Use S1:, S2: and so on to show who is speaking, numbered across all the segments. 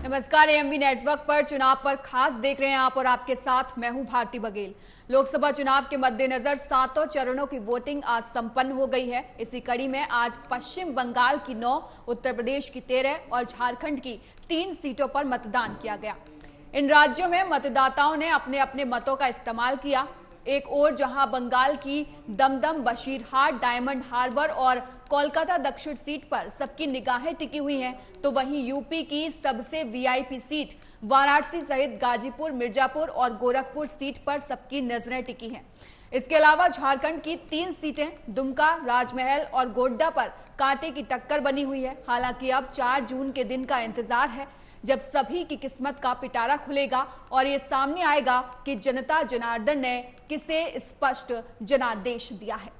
S1: नमस्कार। AMV network पर चुनाव पर खास देख रहे हैं आप और आपके साथ मैं हूं भारती बघेल। लोकसभा चुनाव के मद्देनजर 7 चरणों की वोटिंग आज संपन्न हो गई है। इसी कड़ी में आज पश्चिम बंगाल की 9, उत्तर प्रदेश की 13 और झारखंड की 3 सीटों पर मतदान किया गया। इन राज्यों में मतदाताओं ने अपने अपने मतों का इस्तेमाल किया। एक ओर जहां बंगाल की दमदम, बशीरहाट, डायमंड हार्बर और कोलकाता दक्षिण सीट पर सबकी निगाहें टिकी हुई हैं, तो वहीं यूपी की सबसे वीआईपी सीट वाराणसी सहित गाजीपुर, मिर्जापुर और गोरखपुर सीट पर सबकी नजरें टिकी हैं। इसके अलावा झारखंड की 3 सीटें दुमका, राजमहल और गोड्डा पर कांटे की टक्कर बनी हुई है। हालांकि अब 4 जून के दिन का इंतजार है जब सभी की किस्मत का पिटारा खुलेगा और ये सामने आएगा कि जनता जनार्दन ने किसे स्पष्ट जनादेश दिया है।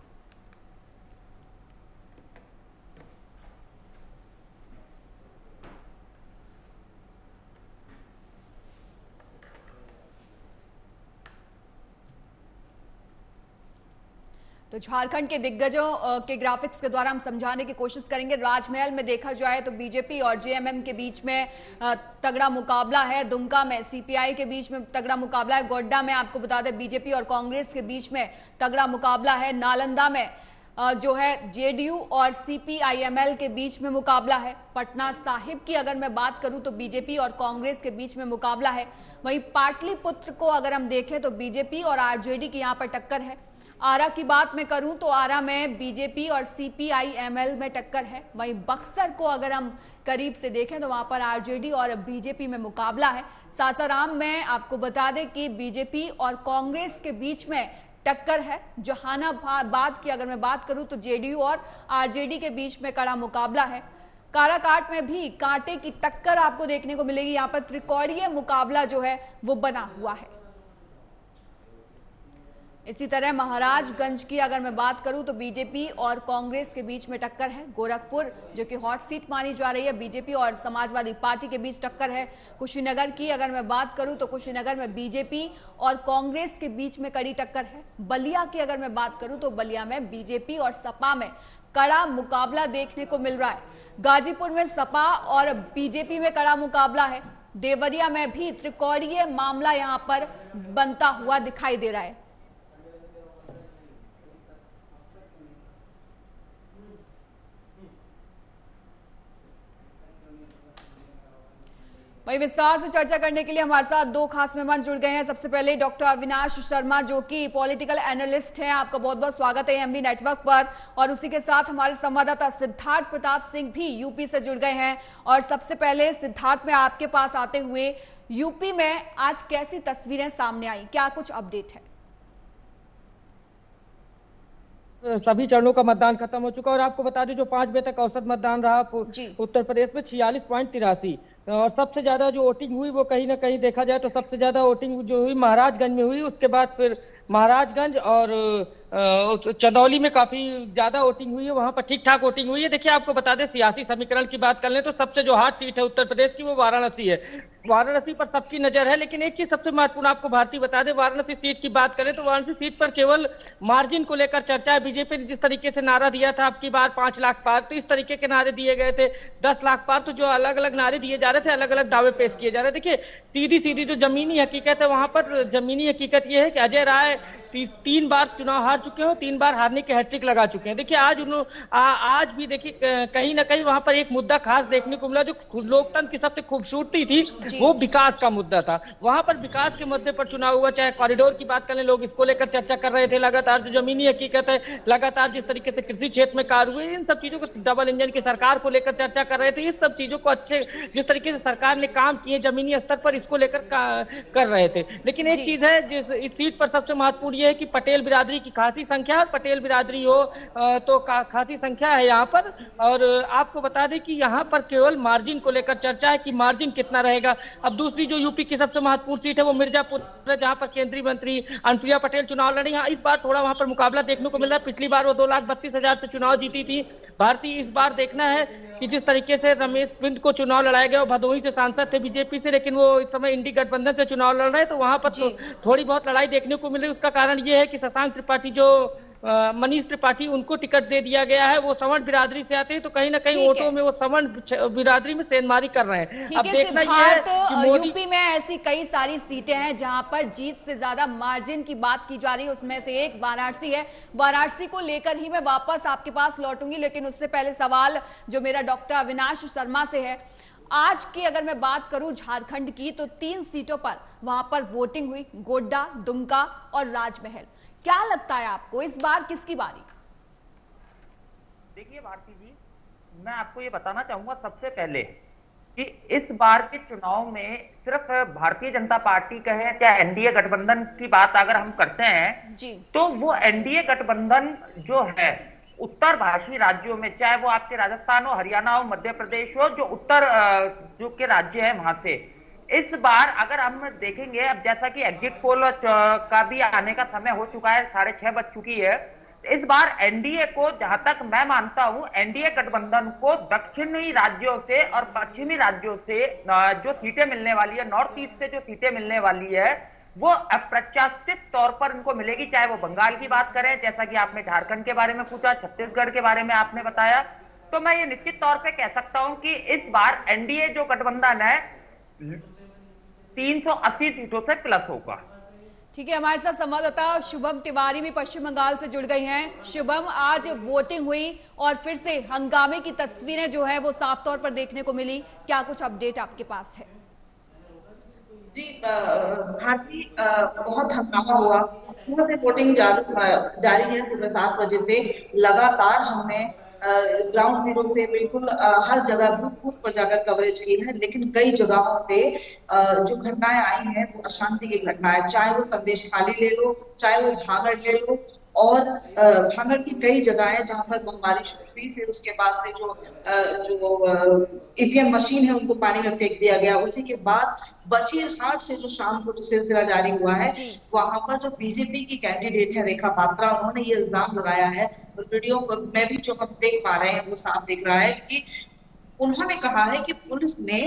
S1: तो झारखंड के दिग्गजों के ग्राफिक्स के द्वारा हम समझाने की कोशिश करेंगे। राजमहल में देखा जाए तो बीजेपी और जेएमएम के बीच में तगड़ा मुकाबला है। दुमका में सीपीआई के बीच में तगड़ा मुकाबला है। गोड्डा में आपको बता दें बीजेपी और कांग्रेस के बीच में तगड़ा मुकाबला है। नालंदा में जो है जेडीयू और सीपीआईएमएल के बीच में मुकाबला है। पटना साहिब की अगर मैं बात करूं तो बीजेपी और कांग्रेस के बीच में मुकाबला है। वहीं पाटलिपुत्र को अगर हम देखें तो बीजेपी और आरजेडी की यहां पर टक्कर है। आरा की बात मैं करूं तो आरा में बीजेपी और सीपीआईएमएल में टक्कर है। वहीं बक्सर को अगर हम करीब से देखें तो वहां पर आरजेडी और बीजेपी में मुकाबला है। सासाराम में आपको बता दें कि बीजेपी और कांग्रेस के बीच में टक्कर है। जहानाबाद की अगर मैं बात करूं तो जेडीयू और आरजेडी के बीच में कड़ा मुकाबला है। काराकाट में भी कांटे की टक्कर आपको देखने को मिलेगी। यहां पर त्रिकोणीय मुकाबला जो है वो बना हुआ है। इसी तरह महाराजगंज की अगर मैं बात करूं तो बीजेपी और कांग्रेस के बीच में टक्कर है। गोरखपुर जो कि हॉट सीट मानी जा रही है, बीजेपी और समाजवादी पार्टी के बीच टक्कर है। कुशीनगर की अगर मैं बात करूं तो कुशीनगर में बीजेपी और कांग्रेस के बीच में कड़ी टक्कर है। बलिया की अगर मैं बात करूं तो बलिया में बीजेपी और सपा में कड़ा मुकाबला देखने को मिल रहा है। गाजीपुर में सपा और बीजेपी में कड़ा मुकाबला है। देवरिया में भी त्रिकोणीय मामला यहां पर बनता हुआ दिखाई दे रहा है। वहीं विस्तार से चर्चा करने के लिए हमारे साथ 2 खास मेहमान जुड़ गए हैं। सबसे पहले डॉक्टर अविनाश शर्मा जो कि पॉलिटिकल एनालिस्ट हैं। आपका बहुत बहुत स्वागत है एएमवी नेटवर्क पर। और उसी के साथ हमारे संवाददाता सिद्धार्थ प्रताप सिंह भी यूपी से जुड़ गए हैं। और सबसे पहले सिद्धार्थ, में आपके पास आते हुए यूपी में आज कैसी तस्वीरें सामने आई, क्या कुछ अपडेट है?
S2: सभी चरणों का मतदान खत्म हो चुका और आपको बता दें जो 5 बजे तक औसत मतदान रहा उत्तर प्रदेश में 46.83 और सबसे ज्यादा जो वोटिंग हुई वो कहीं ना कहीं देखा जाए तो सबसे ज्यादा वोटिंग जो हुई महाराजगंज में हुई। उसके बाद फिर महाराजगंज और चंदौली में काफी ज्यादा वोटिंग हुई है, वहां पर ठीक ठाक वोटिंग हुई है। देखिए आपको बता दें सियासी समीकरण की बात कर लें तो सबसे जो हार्ड सीट है उत्तर प्रदेश की वो वाराणसी है। वाराणसी पर सबकी नजर है। लेकिन एक चीज सबसे महत्वपूर्ण आपको भारती बता दें, वाराणसी सीट की बात करें तो वाराणसी सीट पर केवल मार्जिन को लेकर चर्चा है। बीजेपी ने जिस तरीके से नारा दिया था अब की बार 5 लाख पार, तो इस तरीके के नारे दिए गए थे 10 लाख पार, तो जो अलग अलग नारे दिए जा रहे थे, अलग अलग दावे पेश किए जा रहे थे। देखिए सीधी सीधी जो जमीनी हकीकत है वहां पर जमीनी हकीकत यह है कि अजय राय 3 बार चुनाव हार चुके हो, 3 बार हारने के हैट्रिक लगा चुके हैं। देखिए आज भी देखिए कहीं ना कहीं वहां पर एक मुद्दा खास देखने को मिला जो लोकतंत्र की सबसे खूबसूरती थी, वो विकास का मुद्दा था। वहां पर विकास के मुद्दे पर चुनाव हुआ। चाहे कॉरिडोर की बात करें, लोग इसको लेकर चर्चा कर रहे थे। लगातार जो जमीनी हकीकत है, लगातार जिस तरीके से कृषि क्षेत्र में कार्य हुए, इन सब चीजों को डबल इंजन की सरकार को लेकर चर्चा कर रहे थे। इस सब चीजों को अच्छे जिस तरीके से सरकार ने काम किए जमीनी स्तर पर, इसको लेकर कर रहे थे। लेकिन एक चीज है जिस इस सीट पर सबसे महत्वपूर्ण ये है कि पटेल बिरादरी की खासी संख्या, और पटेल बिरादरी हो तो खासी संख्या है यहाँ पर। और आपको बता दें कि यहाँ पर केवल मार्जिन को लेकर चर्चा है कि मार्जिन कितना रहेगा। अब दूसरी जो यूपी की सबसे महत्वपूर्ण सीट है वो मिर्जापुर है, जहाँ पर केंद्रीय मंत्री अनुप्रिया पटेल चुनाव लड़ी। इस बार थोड़ा वहां पर मुकाबला देखने को मिल रहा है। पिछली बार वो 2,32,000 से चुनाव जीती थी भारतीय। इस बार देखना है कि जिस तरीके से रमेश बिंद को चुनाव लड़ाया गया, वो भदोही से सांसद थे बीजेपी से, लेकिन वो इस समय इंडी गठबंधन से चुनाव लड़ रहे हैं, तो वहां पर तो थोड़ी बहुत लड़ाई देखने को मिली। उसका कारण ये है कि शशांक त्रिपाठी जो मनीष त्रिपाठी उनको टिकट दे दिया गया है। वो सवर्ण बिरादरी से आते हैं, तो कहीं ना कहीं वोटों में वो सवर्ण बिरादरी में सेंधमारी कर रहे हैं। अब देखना ये है कि
S1: यूपी में ऐसी कई सारी सीटें हैं जहां पर जीत से ज्यादा मार्जिन की बात की जा रही है, उसमें से एक वाराणसी है। वाराणसी को लेकर ही मैं वापस आपके पास लौटूंगी, लेकिन उससे पहले सवाल जो मेरा डॉक्टर अविनाश शर्मा से है। आज की अगर मैं बात करूं झारखंड की, तो 3 सीटों पर वहां पर वोटिंग हुई, गोड्डा, दुमका और राजमहल। क्या लगता है आपको इस बार किसकी बारी?
S3: देखिए भारती जी, मैं आपको ये बताना चाहूंगा सबसे पहले कि इस बार के चुनाव में सिर्फ भारतीय जनता पार्टी का है क्या एनडीए गठबंधन की बात अगर हम करते हैं जी, तो वो एनडीए गठबंधन जो है उत्तर भाषी राज्यों में, चाहे वो आपके राजस्थान हो, हरियाणा हो, मध्य प्रदेश हो, जो उत्तर जो के राज्य है वहां से, इस बार अगर हम देखेंगे, अब जैसा कि एग्जिट पोल का भी आने का समय हो चुका है, 6:30 बज चुकी है, इस बार एनडीए को, जहां तक मैं मानता हूं, एनडीए गठबंधन को दक्षिणी राज्यों से और पश्चिमी राज्यों से जो सीटें मिलने वाली है, नॉर्थ ईस्ट से जो सीटें मिलने वाली है, वो अप्रत्याशित तौर पर इनको मिलेगी। चाहे वो बंगाल की बात करें, जैसा कि आपने झारखंड के बारे में पूछा, छत्तीसगढ़ के बारे में आपने बताया, तो मैं ये निश्चित तौर पे कह सकता हूं कि इस बार एनडीए जो गठबंधन है 380 सीटों से प्लस होगा।
S1: ठीक है, हमारे साथ संवाददाता शुभम तिवारी भी पश्चिम बंगाल से जुड़ गई हैं। शुभम, आज वोटिंग हुई और फिर से हंगामे की तस्वीरें जो है वो साफ तौर पर देखने को मिली, क्या कुछ अपडेट आपके पास है?
S4: जी भारती, बहुत हंगामा हुआ, सुबह से वोटिंग जारी है। सुबह 7 बजे से लगातार हमने ग्राउंड जीरो से बिल्कुल हर जगह बूथ पर जाकर कवरेज की है, लेकिन कई जगहों से जो घटनाएं आई हैं वो अशांति की घटना है। चाहे वो संदेश खाली ले लो, चाहे वो भागड़ ले लो, और भागड़ की कई जगह है जहां पर बमबारी शुरू हुई। फिर उसके बाद से जो ईवीएम मशीन है उनको पानी में फेंक दिया गया। उसी के बाद बशीरहाट से जो शाम को जो सिलसिला जारी हुआ है, वहां पर जो बीजेपी की कैंडिडेट है रेखा पात्रा, उन्होंने ये इल्जाम लगाया है, और वीडियो पर में भी जो हम देख पा रहे हैं वो साफ दिख रहा है कि उन्होंने कहा है कि पुलिस ने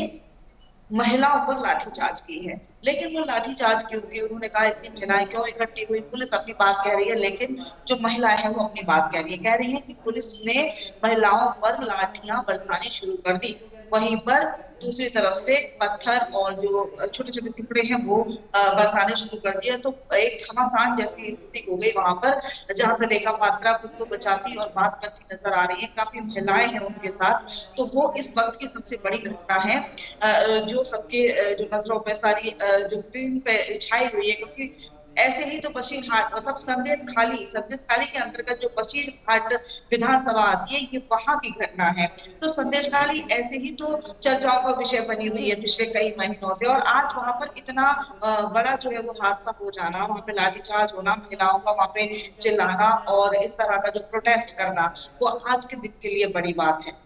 S4: महिलाओं पर लाठीचार्ज की है। लेकिन वो लाठीचार्ज क्यों की, उन्होंने कहा इतनी महिलाएं क्यों इकट्ठी हुई? पुलिस अपनी बात कह रही है, लेकिन जो महिलाएं हैं वो अपनी बात कह रही है कि पुलिस ने महिलाओं पर लाठियां बरसानी शुरू कर दी। वहीं पर दूसरी तरफ से पत्थर और जो छोटे छोटे टुकड़े हैं वो बरसाने शुरू कर दिया। तो एक घमासान जैसी स्थिति हो गई वहां पर, जहां पर रेखा पात्रा खुद को बचाती और बात करती नजर आ रही है। काफी महिलाएं हैं उनके साथ। तो वो इस वक्त की सबसे बड़ी घटना है जो सबके जो नजरों पे सारी जो स्क्रीन पे छाई हुई है, क्योंकि ऐसे ही तो बशीरहाट मतलब संदेश खाली के अंतर्गत जो बशीरहाट विधानसभा आती है, ये वहां की घटना है। तो संदेश खाली ऐसे ही तो चर्चाओं का विषय बनी हुई है पिछले कई महीनों से, और आज वहां पर इतना बड़ा जो है वो हादसा हो जाना, वहां पे लाठीचार्ज होना, महिलाओं का वहां पे चिल्लाना और इस तरह का जो प्रोटेस्ट करना, वो आज के दिन के लिए बड़ी बात है।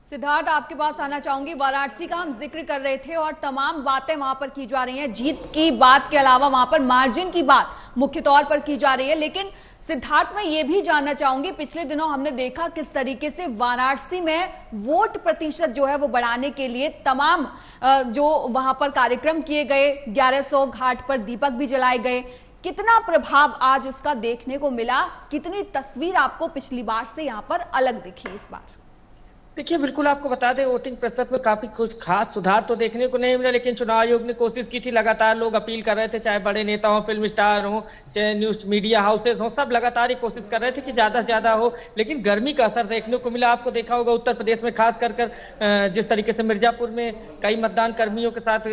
S1: सिद्धार्थ, आपके पास आना चाहूंगी। वाराणसी का हम जिक्र कर रहे थे और तमाम बातें वहां पर की जा रही हैं। जीत की बात के अलावा वहां पर मार्जिन की बात मुख्य तौर पर की जा रही है। लेकिन सिद्धार्थ, मैं ये भी जानना चाहूंगी, पिछले दिनों हमने देखा किस तरीके से वाराणसी में वोट प्रतिशत जो है वो बढ़ाने के लिए तमाम जो वहां पर कार्यक्रम किए गए, 1100 घाट पर दीपक भी जलाए गए। कितना प्रभाव आज उसका देखने को मिला? कितनी तस्वीर आपको पिछली बार से यहाँ पर अलग दिखी इस बार?
S2: देखिए, बिल्कुल आपको बता दें, वोटिंग प्रतिशत में काफी कुछ खास सुधार तो देखने को नहीं मिला, लेकिन चुनाव आयोग ने कोशिश की थी। लगातार लोग अपील कर रहे थे, चाहे बड़े नेता हो, फिल्म स्टार हो, चाहे न्यूज मीडिया हाउसेज हो, सब लगातार ही कोशिश कर रहे थे कि ज्यादा से ज्यादा हो। लेकिन गर्मी का असर देखने को मिला। आपको देखा होगा उत्तर प्रदेश में खास कर जिस तरीके से मिर्जापुर में कई मतदान कर्मियों के साथ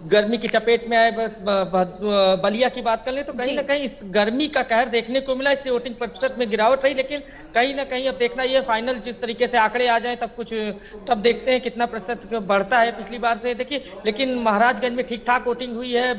S2: गर्मी की चपेट में आए। बलिया की बात कर ले तो कहीं ना कहीं इस गर्मी का कहर देखने को मिला। इससे वोटिंग प्रतिशत में गिरावट रही, लेकिन कहीं ना कहीं अब देखना ये फाइनल जिस तरीके से आंकड़े आ जाए तब देखते हैं कितना प्रतिशत बढ़ता है पिछली बार से। देखिए, लेकिन महाराजगंज में ठीक ठाक वोटिंग हुई है,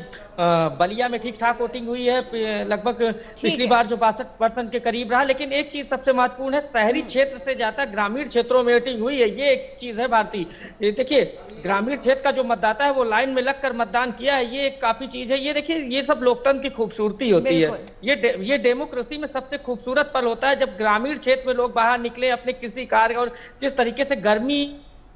S2: बलिया में ठीक ठाक वोटिंग हुई है, लगभग पिछली बार जो 62% के करीब रहा। लेकिन एक चीज सबसे महत्वपूर्ण है, शहरी क्षेत्र से ज्यादा ग्रामीण क्षेत्रों में वोटिंग हुई है, ये एक चीज है भारती। देखिए, ग्रामीण क्षेत्र का जो मतदाता है वो लाइन में लगकर मतदान किया है, ये एक काफी चीज है। ये देखिए, ये सब लोकतंत्र की खूबसूरती होती है। ये डेमोक्रेसी में सबसे खूबसूरत पल होता है जब ग्रामीण क्षेत्र में लोग बाहर निकले अपने किसी कार्य, और जिस तरीके से गर्मी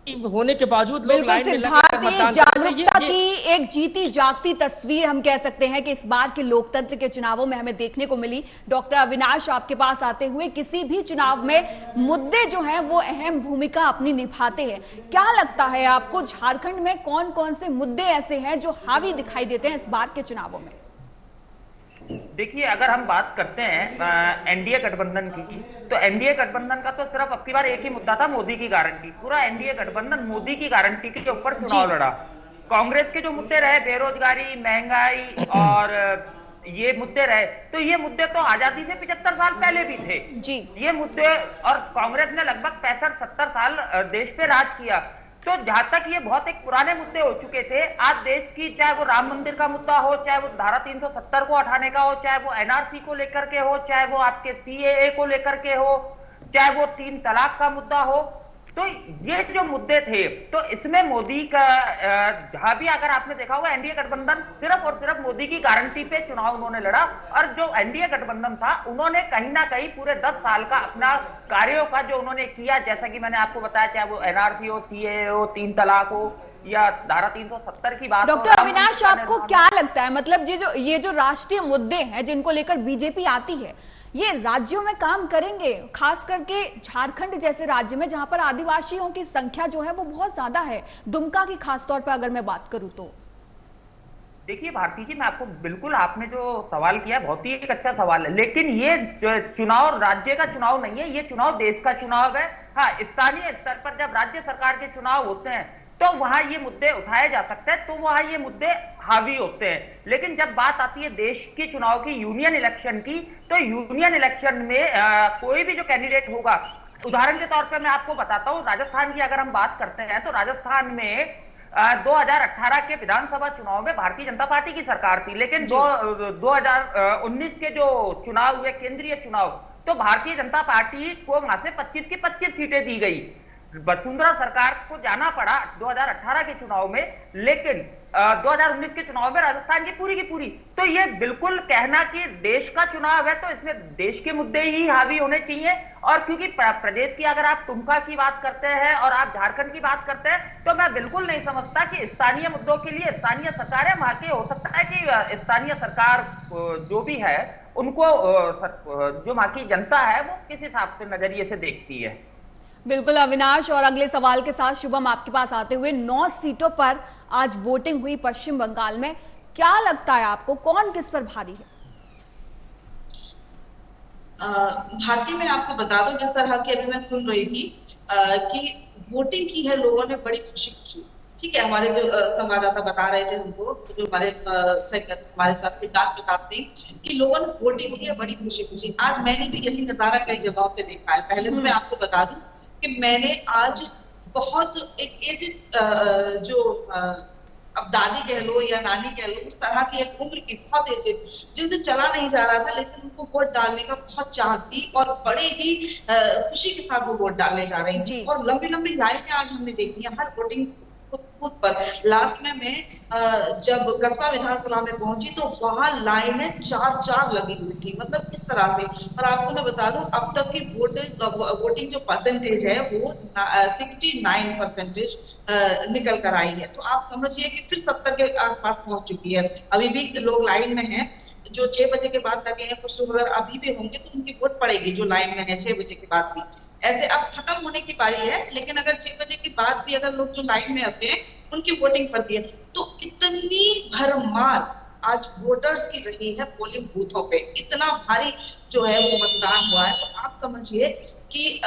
S2: होने के बावजूद
S1: बिल्कुल सिद्धार्थ, जागरूकता की एक जीती जागती तस्वीर हम कह सकते हैं कि इस बार के लोकतंत्र के चुनावों में हमें देखने को मिली। डॉक्टर अविनाश, आपके पास आते हुए, किसी भी चुनाव में मुद्दे जो हैं वो अहम भूमिका अपनी निभाते हैं। क्या लगता है आपको झारखंड में कौन कौन से मुद्दे ऐसे हैं जो हावी दिखाई देते हैं इस बार के चुनावों में?
S3: देखिए, अगर हम बात करते हैं एनडीए गठबंधन की, तो एनडीए गठबंधन का तो सिर्फ अब की बार एक ही मुद्दा था, मोदी की गारंटी। पूरा एनडीए गठबंधन मोदी की गारंटी के ऊपर चुनाव लड़ा। कांग्रेस के जो मुद्दे रहे, बेरोजगारी, महंगाई और ये मुद्दे रहे, तो ये मुद्दे तो आजादी से 75 साल पहले भी थे जी। ये मुद्दे, और कांग्रेस ने लगभग 65-70 साल देश पे राज किया। तो जहां तक ये बहुत एक पुराने मुद्दे हो चुके थे, आज देश की, चाहे वो राम मंदिर का मुद्दा हो, चाहे वो धारा 370 को हटाने का हो, चाहे वो एनआरसी को लेकर के हो, चाहे वो आपके सीएए को लेकर के हो, चाहे वो 3 तलाक का मुद्दा हो, तो ये जो मुद्दे थे, तो इसमें मोदी का जहां भी अगर आपने देखा होगा, एनडीए गठबंधन सिर्फ और सिर्फ मोदी की गारंटी पे चुनाव उन्होंने लड़ा। और जो एनडीए गठबंधन था, उन्होंने कहीं ना कहीं पूरे 10 साल का अपना कार्यों का जो उन्होंने किया, जैसा कि मैंने आपको बताया, चाहे वो एनआरसी हो, सीएए हो, 3 तलाक हो, या धारा 370 की बात।
S1: डॉक्टर अविनाश, आपको क्या लगता है, मतलब ये जो राष्ट्रीय मुद्दे हैं जिनको लेकर बीजेपी आती है, ये राज्यों में काम करेंगे? खास करके झारखंड जैसे राज्य में जहां पर आदिवासियों की संख्या जो है वो बहुत ज्यादा है, दुमका की खास तौर पर अगर मैं बात करूं तो।
S3: देखिए भारती जी, मैं आपको बिल्कुल, आपने जो सवाल किया बहुत ही एक अच्छा सवाल है, लेकिन ये चुनाव राज्य का चुनाव नहीं है, ये चुनाव देश का चुनाव है। हाँ, स्थानीय स्तर पर जब राज्य सरकार के चुनाव होते हैं तो वहां ये मुद्दे उठाए जा सकते हैं, तो वहां ये मुद्दे हावी होते हैं। लेकिन जब बात आती है देश के चुनाव की, यूनियन इलेक्शन की, तो यूनियन इलेक्शन में कोई भी जो कैंडिडेट होगा, उदाहरण के तौर पे मैं आपको बताता हूँ, राजस्थान की अगर हम बात करते हैं, तो राजस्थान में 2018 के विधानसभा चुनाव में भारतीय जनता पार्टी की सरकार थी, लेकिन 2019 के जो चुनाव हुए, केंद्रीय चुनाव, तो भारतीय जनता पार्टी को वहां से 25 की 25 सीटें दी गई। वसुंधरा सरकार को जाना पड़ा 2018 के चुनाव में, लेकिन 2019 के चुनाव में राजस्थान की पूरी। तो ये बिल्कुल कहना कि देश का चुनाव है तो इसमें देश के मुद्दे ही हावी होने चाहिए। और क्योंकि प्रदेश की अगर आप दुमका की बात करते हैं और आप झारखंड की बात करते हैं, तो मैं बिल्कुल नहीं समझता कि स्थानीय मुद्दों के लिए स्थानीय सरकार है वहां के, हो सकता है कि स्थानीय सरकार जो भी है उनको जो वहां की जनता है वो किस हिसाब से नजरिए से देखती है।
S1: बिल्कुल अविनाश, और अगले सवाल के साथ शुभम आपके पास आते हुए, 9 सीटों पर आज वोटिंग हुई पश्चिम बंगाल में, क्या लगता है आपको कौन किस पर भारी है?
S4: भारती, मैं आपको बता दूं, जिस तरह की अभी मैं सुन रही थी कि वोटिंग की है लोगों ने बड़ी खुशी। ठीक है, हमारे जो संवाददाता बता रहे थे हमको, जो हमारे साथ सिद्धार्थ प्रताप सिंह, कि लोगों ने वोटिंग की है बड़ी खुशी। आज मैंने भी यही नजारा कई जगहों से देखा है। पहले तो मैं आपको बता दूं कि मैंने आज बहुत एक एजेड जो अब दादी कह लो या नानी कह लो, उस तरह की एक उम्र की बहुत एजेड, जिनसे चला नहीं जा रहा था, लेकिन उनको वोट डालने का बहुत चाह थी और बड़े ही खुशी के साथ वो वोट डालने जा रही थी। और लंबी लंबी लाइनें आज हमने देखी है हर वोटिंग बूथ पर। लास्ट में मैं जब गस्ता विधानसभा में पहुंची तो वहां लाइनें 4 लगी हुई थी, मतलब इस तरह से। और आपको मैं बता दूं, अब तक की वोटिंग जो परसेंटेज है वो 69% निकल कर आई है। तो आप समझिए कि फिर 70 के आसपास पहुंच चुकी है। अभी भी लोग लाइन में हैं जो 6 बजे के बाद लगे हैं, कुछ लोग अगर अभी भी होंगे तो उनकी वोट पड़ेगी जो लाइन में है 6 बजे के बाद भी। ऐसे अब खत्म होने की पारी है, लेकिन अगर 6 बजे के बाद भी अगर लोग जो लाइन में आते हैं उनकी वोटिंग पड़ती है, तो इतनी भरमार आज वोटर्स की रही है पोलिंग बूथों पे, इतना भारी जो है वो मतदान हुआ है। तो आप समझिए कि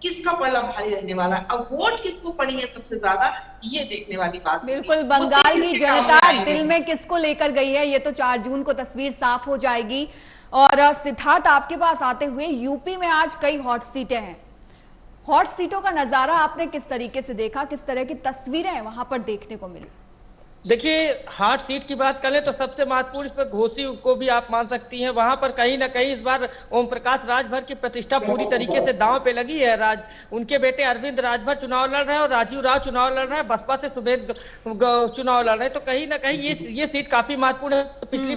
S4: किसका पलड़ा भारी रहने वाला है। अब वोट किसको पड़ी है सबसे ज्यादा, ये देखने वाली बात।
S1: बिल्कुल, बंगाल की जनता दिल में किसको लेकर गई है, ये तो 4 जून को तस्वीर साफ हो जाएगी। और सिद्धार्थ, आपके पास आते हुए, यूपी में आज कई हॉट सीटें हैं। हॉट सीटों का नजारा आपने किस तरीके से देखा, किस तरह की तस्वीरें वहां पर देखने को मिली?
S2: देखिए, हार्ड सीट की बात करें तो सबसे महत्वपूर्ण इस पर घोसी को भी आप मान सकती हैं। वहां पर कहीं ना कहीं इस बार ओम प्रकाश राजभर की प्रतिष्ठा पूरी तरीके से दांव पे लगी है। उनके बेटे अरविंद राजभर चुनाव लड़ रहे हैं और राजीव राव चुनाव लड़ रहे हैं, बसपा से सुमेध चुनाव लड़ रहे हैं। तो कहीं ना कहीं ये सीट काफी महत्वपूर्ण है। पिछली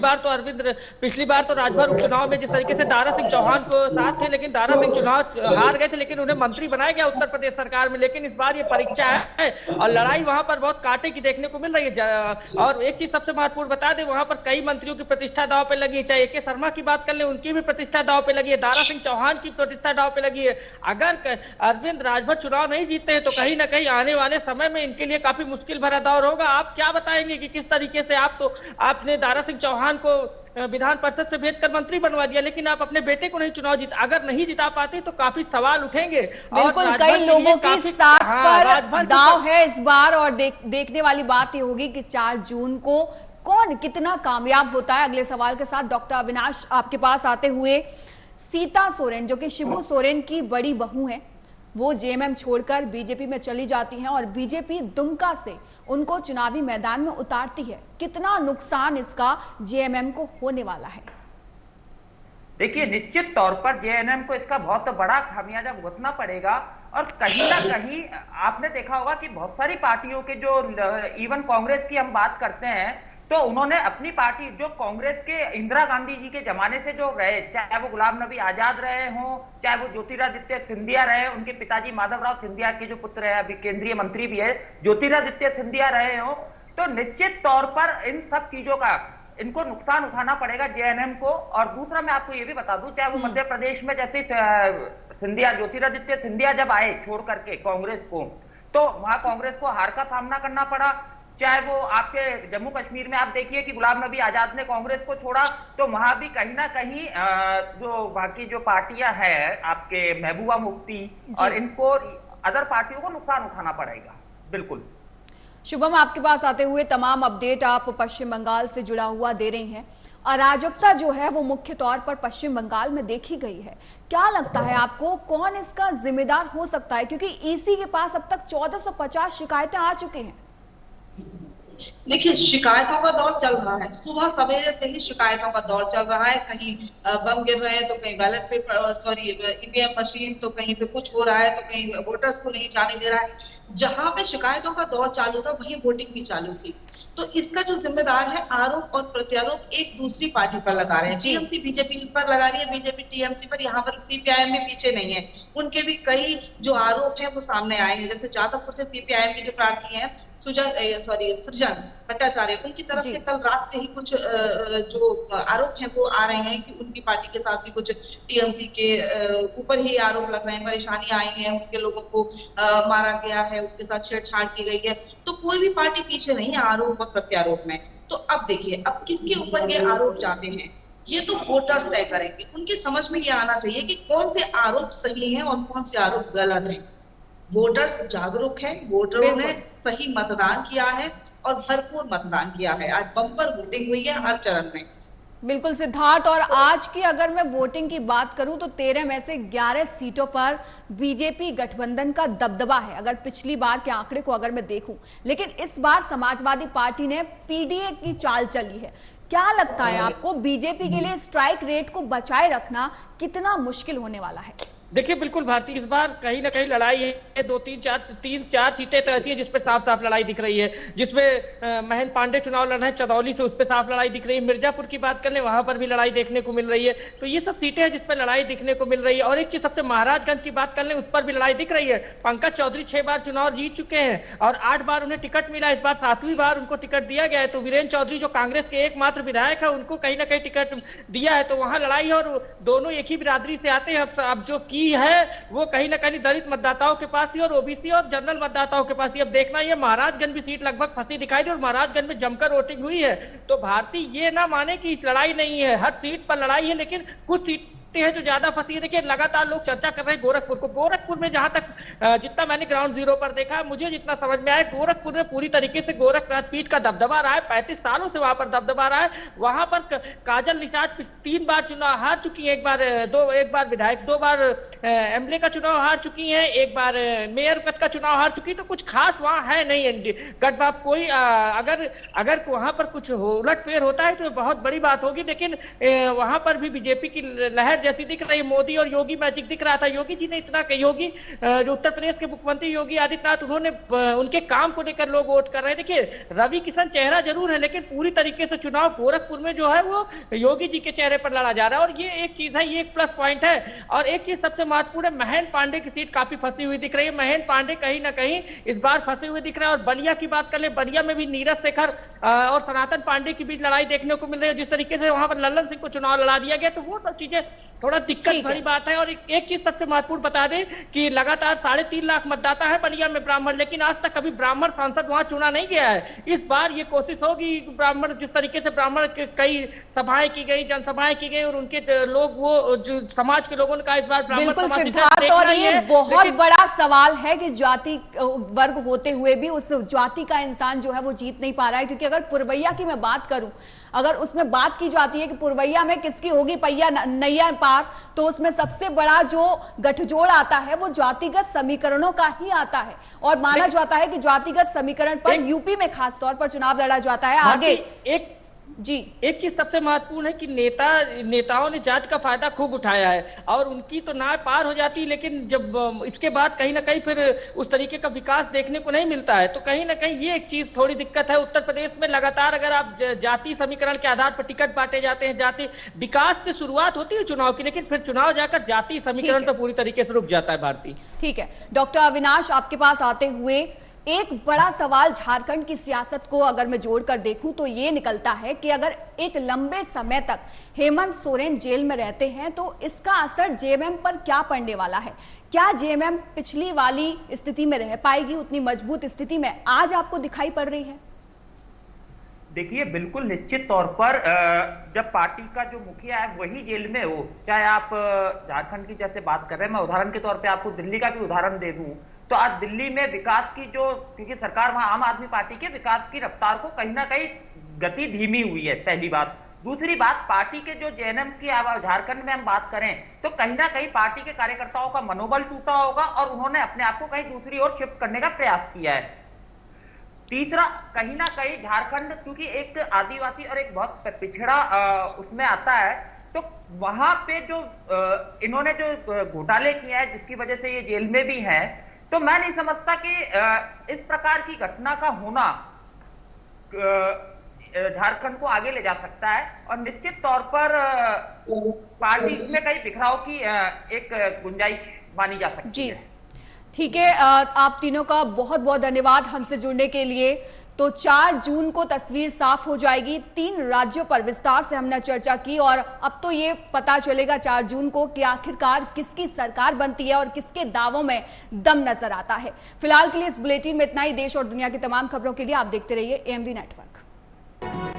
S2: बार तो राजभर उपचुनाव में जिस तरीके से दारा सिंह चौहान को साथ थे, लेकिन दारा सिंह चुनाव हार गए थे, लेकिन उन्हें मंत्री बनाया गया उत्तर प्रदेश सरकार में। लेकिन इस बार ये परीक्षा है और लड़ाई वहां पर बहुत कांटे की देखने को मिल रही है। और एक चीज सबसे महत्वपूर्ण बता दें, वहां पर कई मंत्रियों की प्रतिष्ठा दांव पे लगी है। चाहे AK शर्मा की बात कर ले, उनकी भी प्रतिष्ठा दांव पे लगी है। दारा सिंह चौहान की प्रतिष्ठा दांव पे लगी है। अगर अरविंद राजभर चुनाव नहीं जीतते हैं तो कहीं ना कहीं आने वाले समय में इनके लिए काफी मुश्किल भरा दौर होगा। आप क्या बताएंगे कि किस तरीके से आपने दारा सिंह चौहान को विधान परिषद से भेजकर मंत्री बनवा दिया, लेकिन आप अपने बेटे को नहीं चुनाव अगर नहीं जिता पाते तो काफी सवाल उठेंगे।
S1: बिल्कुल, कई लोगों की साथ पर दांव है इस बार। और देखने वाली बात ये होगी कि 4 जून को कौन कितना कामयाब होता है। अगले सवाल के साथ डॉक्टर अविनाश आपके पास आते हुए, सीता सोरेन जो कि शिबू सोरेन की बड़ी बहू है, वो JMM छोड़कर बीजेपी में चली जाती हैं और बीजेपी दुमका से उनको चुनावी मैदान में उतारती है। कितना नुकसान इसका JMM को होने वाला है?
S3: देखिए, निश्चित तौर पर JMM को इसका बहुत बड़ा खामियाजा भुगतना पड़ेगा। और कहीं ना कहीं आपने देखा होगा कि बहुत सारी पार्टियों के जो, इवन कांग्रेस की हम बात करते हैं, तो उन्होंने अपनी पार्टी जो कांग्रेस के इंदिरा गांधी जी के जमाने से जो रहे, चाहे वो गुलाम नबी आजाद रहे हों, चाहे वो ज्योतिरादित्य सिंधिया रहे, उनके पिताजी माधवराव सिंधिया के जो पुत्र है, अभी केंद्रीय मंत्री भी है, ज्योतिरादित्य सिंधिया रहे हों, तो निश्चित तौर पर इन सब चीजों का इनको नुकसान उठाना पड़ेगा JMM को। और दूसरा मैं आपको ये भी बता दूं, चाहे वो मध्य प्रदेश में जैसे सिंधिया, ज्योतिरादित्य सिंधिया जब आए छोड़ करके कांग्रेस को, तो वहां कांग्रेस को हार का सामना करना पड़ा। चाहे वो आपके जम्मू कश्मीर में आप देखिए कि गुलाम नबी आजाद ने कांग्रेस को छोड़ा, तो वहां भी कहीं ना कहीं जो बाकी जो पार्टियां हैं, आपके महबूबा मुफ्ती और इनको अदर पार्टियों को नुकसान उठाना पड़ेगा। बिल्कुल
S1: शुभम, आपके पास आते हुए, तमाम अपडेट आप पश्चिम बंगाल से जुड़ा हुआ दे रही हैं। अराजकता जो है वो मुख्य तौर पर पश्चिम बंगाल में देखी गई है। क्या लगता है आपको, कौन इसका जिम्मेदार हो सकता है? क्योंकि EC के पास अब तक 1450 शिकायतें आ चुकी हैं।
S4: देखिए, शिकायतों का दौर चल रहा है। सुबह सवेरे से ही शिकायतों का दौर चल रहा है। कहीं बम गिर रहे हैं, तो कहीं बैलेट पेपर EVM मशीन, तो कहीं पे कुछ हो रहा है, तो कहीं वोटर्स को नहीं जाने दे रहा है। जहां पे शिकायतों का दौर चालू था, वहीं वोटिंग भी चालू थी। तो इसका जो जिम्मेदार है, आरोप और प्रत्यारोप एक दूसरी पार्टी पर लगा रहे हैं। TMC बीजेपी पर लगा रही है, बीजेपी TMC पर। यहाँ पर CPIM में पीछे नहीं है। उनके भी कई जो आरोप हैं वो सामने आए हैं। जैसे जादवपुर से CPIM के जो प्रार्थी हैं सृजन भट्टाचार्य, उनकी तरफ से कल रात से ही कुछ जो आरोप हैं वो आ रहे हैं कि उनकी पार्टी के साथ भी कुछ TMC के ऊपर ही आरोप लग रहे हैं। परेशानियां आई हैं, उनके लोगों को मारा गया है, उनके साथ छेड़छाड़ की गई है। तो कोई भी पार्टी पीछे नहीं है आरोप और प्रत्यारोप में। तो अब देखिए, अब किसके ऊपर ये आरोप जाते हैं, ये तो वोटर्स तय करेंगे। उनकी समझ में ये आना चाहिए कि कौन से आरोप सही हैं और कौन से आरोप गलत हैं। वोटर्स जागरूक है, वोटरों ने सही मतदान किया है और भरपूर मतदान किया है। आज बम्पर वोटिंग हुई है हर चरण में।
S1: बिल्कुल सिद्धार्थ, और आज की अगर मैं वोटिंग की बात करूं तो 13 में से 11 सीटों पर बीजेपी गठबंधन का दबदबा है, अगर पिछली बार के आंकड़े को अगर मैं देखूं। लेकिन इस बार समाजवादी पार्टी ने PDA की चाल चली है। क्या लगता है आपको, बीजेपी के लिए स्ट्राइक रेट को बचाए रखना कितना मुश्किल होने वाला है?
S2: देखिए, बिल्कुल भारती, इस बार कहीं ना कहीं लड़ाई है। 2-3-4 सीटें तो ऐसी है जिसपे साफ साफ लड़ाई दिख रही है। जिसमें महेंद्र पांडे चुनाव लड़ रहे हैं चंदौली से, उस पर साफ लड़ाई दिख रही है। मिर्जापुर की बात कर ले, वहां पर भी लड़ाई देखने को मिल रही है। तो ये सब सीटें हैं जिसपे लड़ाई दिखने को मिल रही है। और एक चीज सबसे, महाराजगंज की बात कर ले, उस पर भी लड़ाई दिख रही है। पंकज चौधरी 6 बार चुनाव जीत चुके हैं और 8 बार उन्हें टिकट मिला। इस बार 7वीं बार उनको टिकट दिया गया है। तो वीरेंद्र चौधरी जो कांग्रेस के एकमात्र विधायक है, उनको कहीं ना कहीं टिकट दिया है। तो वहां लड़ाई है और दोनों एक ही बिरादरी से आते हैं। अब जो की है वो कहीं ना कहीं दलित मतदाताओं के पास ही और OBC और जनरल मतदाताओं के पास ही। अब देखना ये महाराजगंज भी सीट लगभग फंसी दिखाई दी और महाराजगंज में जमकर वोटिंग हुई है। तो भारतीय ये ना माने कि लड़ाई नहीं है, हर सीट पर लड़ाई है, लेकिन कुछ सीट है जो ज्यादा फंसी है। देखिए लगातार लोग चर्चा कर रहे हैं गोरखपुर को। गोरखपुर में जहां तक जितना मैंने ग्राउंड जीरो पर देखा, मुझे जितना समझ में आया, गोरखपुर में पूरी तरीके से गोरखनाथ पीठ का दबदबा रहा है। 35 सालों से वहां पर दबदबा रहा है। वहां पर काजल निषाद 3 बार चुनाव हार चुकी है, एक बार विधायक, 2 बार एमएलए का चुनाव हार चुकी है, एक बार मेयर पद का चुनाव हार चुकी। तो कुछ खास वहां है नहीं गठबाप कोई। अगर वहां पर कुछ उलटफेर होता है तो बहुत बड़ी बात होगी, लेकिन वहां पर भी बीजेपी की लहर जैसी दिख रही। मोदी और योगी मैजिक दिख रहा था। योगी जी ने इतना, योगी जो उत्तर प्रदेश के मुख्यमंत्री योगी आदित्यनाथ, उन्होंने उनके काम को लेकर लोग वोट कर रहे हैं। देखिए रवि किशन चेहरा जरूर है, लेकिन पूरी तरीके से चुनाव गोरखपुर में जो है वो योगी जी के चेहरे पर लड़ा जा रहा है, और ये एक चीज है, ये एक प्लस पॉइंट है। और एक चीज सबसे महत्वपूर्ण है, महेंद्र पांडे की सीट काफी फंसी हुई दिख रही है। महेंद्र पांडे कहीं ना कहीं इस बार फंसे हुए दिख रहे हैं। और बलिया की बात कर ले, बलिया में भी नीरज शेखर और सनातन पांडे के बीच लड़ाई देखने को मिल रही है। जिस तरीके से वहां पर लल्लन सिंह को चुनाव लड़ा दिया गया, तो वो सब चीजें थोड़ा दिक्कत भरी बात है। और एक चीज सबसे महत्वपूर्ण बता दें कि लगातार 3.5 लाख मतदाता है बलिया में ब्राह्मण, लेकिन आज तक कभी ब्राह्मण सांसद वहां चुना नहीं गया है। इस बार ये कोशिश होगी ब्राह्मण, जिस तरीके से ब्राह्मण कई सभाएं की गई, जनसभाएं की गई, और उनके लोग, वो जो समाज के लोगों ने कहा इस बार
S1: बिल्कुल सिद्धार्थ, और ये बहुत बड़ा सवाल है कि जाति वर्ग होते हुए भी उस जाति का इंसान जो है वो जीत नहीं पा रहा है। क्योंकि अगर पुरवैया की मैं बात करूं, अगर उसमें बात की जाती है कि पुरवैया में किसकी होगी पैया नैया पार, तो उसमें सबसे बड़ा जो गठजोड़ आता है वो जातिगत समीकरणों का ही आता है। और माना जाता है कि जातिगत समीकरण पर यूपी में खासतौर पर चुनाव लड़ा जाता है। आगे एक चीज सबसे महत्वपूर्ण है कि नेताओं ने जात का फायदा खूब उठाया है, और उनकी तो नाव पार हो जाती है, लेकिन जब इसके बाद कहीं ना कहीं फिर उस तरीके का विकास देखने को नहीं मिलता है। तो कहीं ना कहीं ये एक चीज थोड़ी दिक्कत है। उत्तर प्रदेश में लगातार अगर आप जाति समीकरण के आधार पर टिकट बांटे जाते हैं, जाति विकास से शुरुआत होती है चुनाव की, लेकिन फिर चुनाव जाकर जाति समीकरण पर पूरी तरीके से रुक जाता है। भारती, ठीक है डॉक्टर अविनाश, आपके पास आते हुए एक बड़ा सवाल झारखंड की सियासत को अगर मैं जोड़कर देखूं तो ये निकलता है कि अगर एक लंबे समय तक हेमंत सोरेन जेल में रहते हैं तो इसका असर जेएमएम पर क्या पड़ने वाला है? क्या जेएमएम पिछली वाली स्थिति में रह पाएगी, उतनी मजबूत स्थिति में आज आपको दिखाई पड़ रही है?
S3: देखिए बिल्कुल निश्चित तौर पर जब पार्टी का जो मुखिया है वही जेल में हो, चाहे आप झारखंड की जैसे बात कर रहे हैं, मैं उदाहरण के तौर पे आपको दिल्ली का भी उदाहरण दे दूं, तो आज दिल्ली में विकास की जो, क्योंकि सरकार वहां आम आदमी पार्टी के विकास की रफ्तार को कहीं ना कहीं गति धीमी हुई है, पहली बात। दूसरी बात, पार्टी के जो जेएमएम की झारखंड में हम बात करें तो कहीं ना कहीं पार्टी के कार्यकर्ताओं का मनोबल टूटा होगा और उन्होंने अपने आप को कहीं दूसरी ओर शिफ्ट करने का प्रयास किया है। तीसरा, कहीं ना कहीं झारखंड क्योंकि एक आदिवासी और एक बहुत पिछड़ा उसमें आता है, तो वहां पे जो इन्होंने जो घोटाले किए हैं जिसकी वजह से ये जेल में भी है, तो मैं नहीं समझता कि इस प्रकार की घटना का होना झारखंड को आगे ले जा सकता है। और निश्चित तौर पर पार्टी में कई बिखराव की एक गुंजाइश मानी जा सकती है।
S1: ठीक है, आप तीनों का बहुत बहुत धन्यवाद हमसे जुड़ने के लिए। तो 4 जून को तस्वीर साफ हो जाएगी। 3 राज्यों पर विस्तार से हमने चर्चा की और अब तो ये पता चलेगा 4 जून को कि आखिरकार किसकी सरकार बनती है और किसके दावों में दम नजर आता है। फिलहाल के लिए इस बुलेटिन में इतना ही। देश और दुनिया की तमाम खबरों के लिए आप देखते रहिए AMV नेटवर्क।